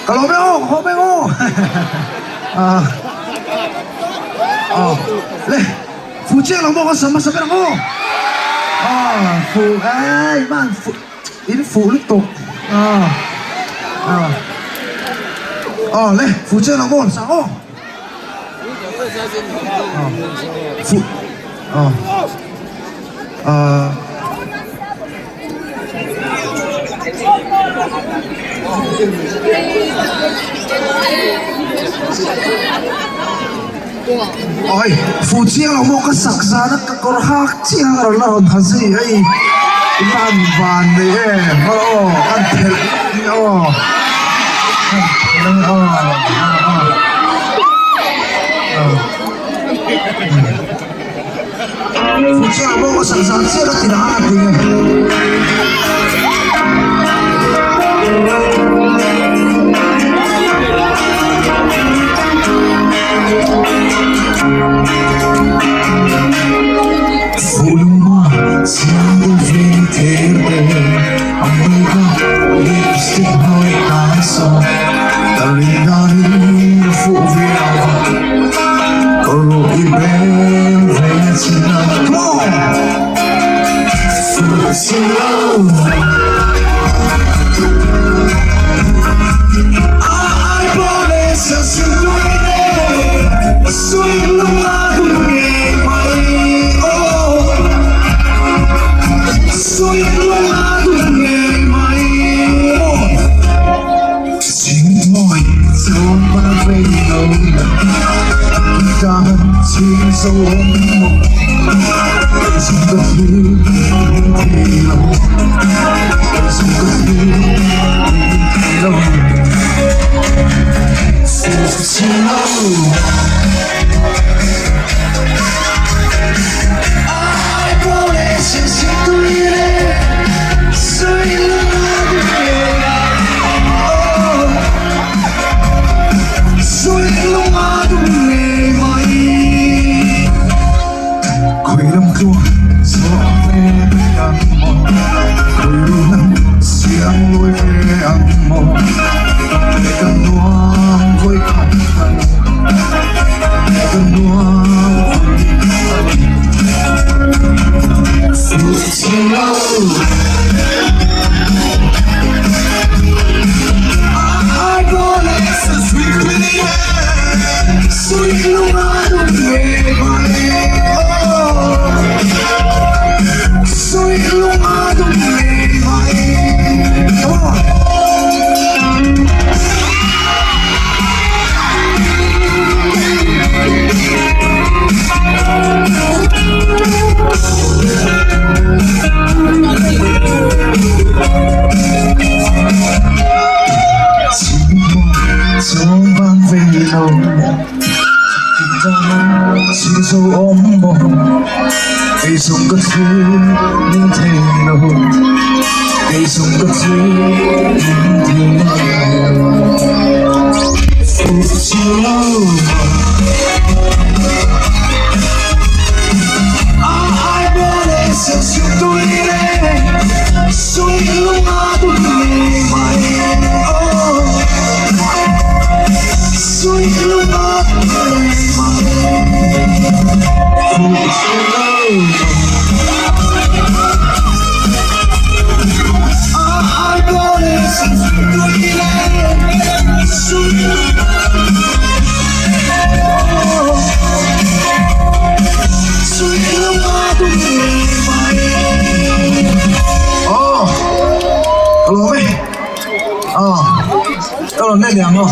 Kalau beo, ho beo. Le, 福建人冇什么什么人哦。哎，慢福，音符你读来，福建人冇啥哦。福，Ôi, phụ chiang là một cái sắc giá nó có hát chiang rồi là hồn thật gì ấy van van đấy ăn thịt phụ chiang là một cái sắc giá chiang nó thì đã hát thì Siamo vinterde, amiga, lipstick noi naso, dalinari fuviava, coro iben vecina, come on, fucila. Ai bonesa sinduine, sui lumadu mai. Soy el lado de mai Chính mỏi dấu ba vây lâu Ta chính dấu một Dùng cất lưu thì lâu Dùng cất lưu thì lâu Phụ chỉ lâu Ai có lẽ sẽ xin tôi Chỉ dấu ôm một Cây dùng cất thứ những thế nào Cây dùng cất thứ những thế nào Phụ chỉ lâu Ai bố lê sẽ chịu tôi đây Suy lúc mà tôi nghĩ mày Suy lúc mà tôi nghĩ mày Phụ chỉ lâu Ai bố lê sẽ chịu tôi đây Suy lúc mà Suy lúc mà tôi nghĩ mày Hello mate. Hello, 那两个。